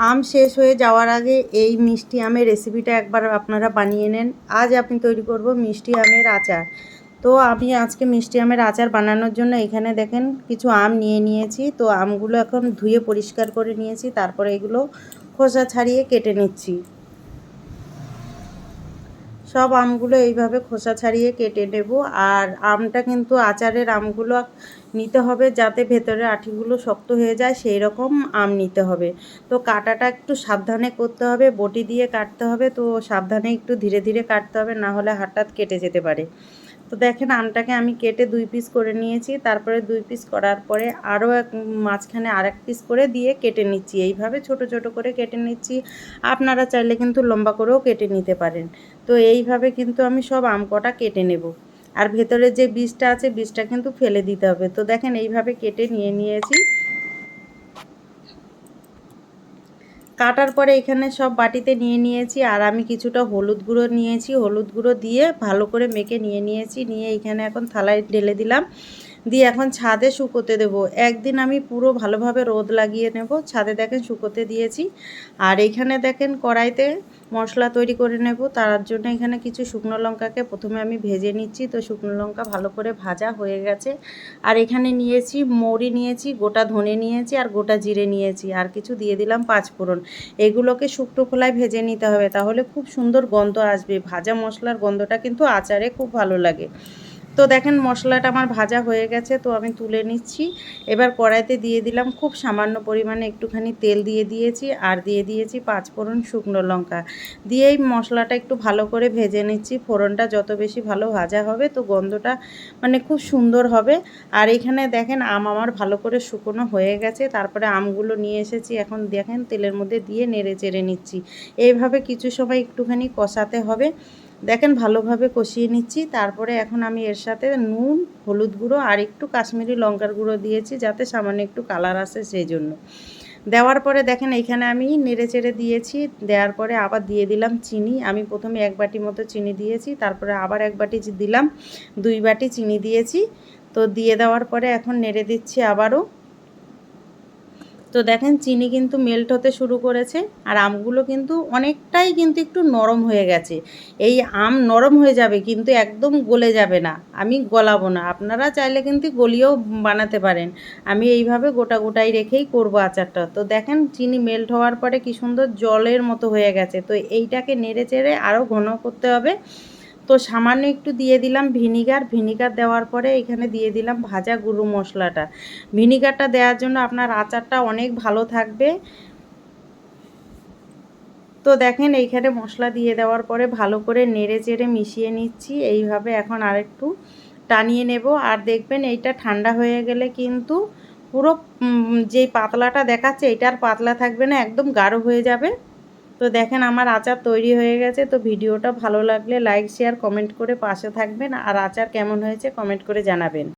আম শেষ হয়ে যাওয়ার আগে এই মিষ্টি আমের রেসিপিটা একবার আপনারা বানিয়ে নেন। আজ আমি তৈরি করব মিষ্টি আমের আচার। তো আমি আজকে মিষ্টি আমের আচার বানানোর জন্য এখানে দেখেন কিছু আম নিয়ে নিয়েছি। তো আমগুলো এখন ধুয়ে পরিষ্কার করে নিয়েছি, তারপরে এগুলো খোসা ছাড়িয়ে কেটে নিচ্ছি। সব আমগুলো এইভাবে খোসা ছাড়িয়ে কেটে নেব। আর আমটা কিন্তু আচারের আমগুলো নিতে হবে যাতে ভেতরের আঁটিগুলো শক্ত হয়ে যায়, সেই রকম আম নিতে হবে। তো কাটাটা একটু সাবধানে করতে হবে, বটি দিয়ে কাটতে হবে। তো সাবধানে একটু ধীরে ধীরে কাটতে হবে, না হলে হঠাৎ কেটে যেতে পারে। তো দেখেন আমটাকে আমি কেটে 2 পিস করে নিয়েছি। তারপরে 2 পিস করার পরে আরও মাঝখানে আরেক পিস করে দিয়ে কেটে নিচ্ছি। এইভাবে ছোট ছোট করে কেটে নিচ্ছি। আপনারা চাইলে কিন্তু লম্বা করেও কেটে নিতে পারেন। তো এইভাবে কিন্তু আমি সব আম কটা কেটে নেব। আর ভেতরে যে বীজটা আছে বীজটা কিন্তু ফেলে দিতে হবে। তো দেখেন এইভাবে কেটে নিয়েছি। কাটার পরে এখানে সব বাটিতে নিয়েছি। আর আমি কিছুটা হলুদ গুঁড়ো নিয়েছি, হলুদ গুঁড়ো দিয়ে ভালো করে মেখে নিয়েছি। নিয়ে এখানে এখন থালায় ঢেলে দিলাম, দিয়ে এখন ছাদে শুকোতে দেব। একদিন আমি পুরো ভালোভাবে রোদ লাগিয়ে নেব। ছাদে দেখেন শুকোতে দিয়েছি। আর এইখানে দেখেন কড়াইতে মশলা তৈরি করে নেব। তার জন্য এখানে কিছু শুকনো লঙ্কাকে প্রথমে আমি ভেজে নিচ্ছি। তো শুকনো লঙ্কা ভালো করে ভাজা হয়ে গেছে। আর এখানে নিয়েছি মৌরি, নিয়েছি গোটা ধনে, নিয়েছি আর গোটা জিরে নিয়েছি, আর কিছু দিয়ে দিলাম পাঁচফোড়ন। এগুলোকে শুকনো খোলায় ভেজে নিতে হবে, তাহলে খুব সুন্দর গন্ধ আসবে। ভাজা মশলার গন্ধটা কিন্তু আচারে খুব ভালো লাগে। তো দেখেন মশলাটা আমার ভাজা হয়ে গেছে, তো আমি তুলে নিচ্ছি। এবার কড়াইতে দিয়ে দিলাম খুব সামান্য পরিমাণে একটুখানি তেল দিয়ে দিয়েছি, আর দিয়ে দিয়েছি পাঁচফোড়ন, শুকনো লঙ্কা দিয়ে এই মশলাটা একটু ভালো করে ভেজে নিচ্ছি। ফোড়নটা যত বেশি ভালো ভাজা হবে তো গন্ধটা মানে খুব সুন্দর হবে। আর এখানে দেখেন আম আমার ভালো করে শুকনো হয়ে গেছে। তারপরে আমগুলো নিয়ে এসেছি, এখন দেখেন তেলের মধ্যে দিয়ে নেড়ে চেড়ে নিচ্ছি। এইভাবে কিছু সময় একটুখানি কষাতে হবে। দেখেন ভালোভাবে কষিয়ে নিচ্ছি। তারপরে এখন আমি এর সাথে নুন, হলুদ গুঁড়ো আর একটু কাশ্মীরি লঙ্কার গুঁড়ো দিয়েছি, যাতে সামান্য একটু কালার আসে সেই জন্য। দেওয়ার পরে দেখেন এইখানে আমি নেড়ে চেড়ে দিয়েছি। দেওয়ার পরে আবার দিয়ে দিলাম চিনি। আমি প্রথমে 1 বাটি মতো চিনি দিয়েছি, তারপরে আবার 1 বাটি দিলাম, 2 বাটি চিনি দিয়েছি। তো দিয়ে দেওয়ার পরে এখন নেড়ে দিচ্ছি আবারও। তো দেখেন চিনি কিন্তু মেল্ট হতে শুরু করেছে, আর আমগুলো কিন্তু অনেকটাই কিন্তু একটু নরম হয়ে গেছে। এই আম নরম হয়ে যাবে কিন্তু একদম গলে যাবে না। আমি গলাবো না, আপনারা চাইলে কিন্তু গলিয়েও বানাতে পারেন। আমি এইভাবে গোটা গোটাই রেখেই করব আচারটা। তো দেখেন চিনি মেল্ট হওয়ার পরে কি সুন্দর জলের মতো হয়ে গেছে। তো এইটাকে নেড়ে চেড়ে আরও ঘন করতে হবে। তো সামান্য একটু দিয়ে দিলাম ভিনিগার দেওয়ার পরে এখানে দিয়ে দিলাম ভাজা গুঁড়ো মশলাটা। ভিনিগারটা দেওয়ার জন্য আপনার আচারটা অনেক ভালো থাকবে। তো দেখেন এইখানে মশলা দিয়ে দেওয়ার পরে ভালো করে নেড়ে চেড়ে মিশিয়ে নিচ্ছি। এইভাবে এখন আরেকটু টানিয়ে নেব। আর দেখবেন এইটা ঠান্ডা হয়ে গেলে কিন্তু পুরো যেই পাতলাটা দেখাচ্ছে এটা আর পাতলা থাকবে না, একদম গাঢ় হয়ে যাবে। তো দেখেন আমার আচার তৈরি হয়ে গেছে। তো ভিডিওটা ভালো লাগলে লাইক, শেয়ার, কমেন্ট করে পাশে থাকবেন। আর আচার কেমন হয়েছে কমেন্ট করে জানাবেন।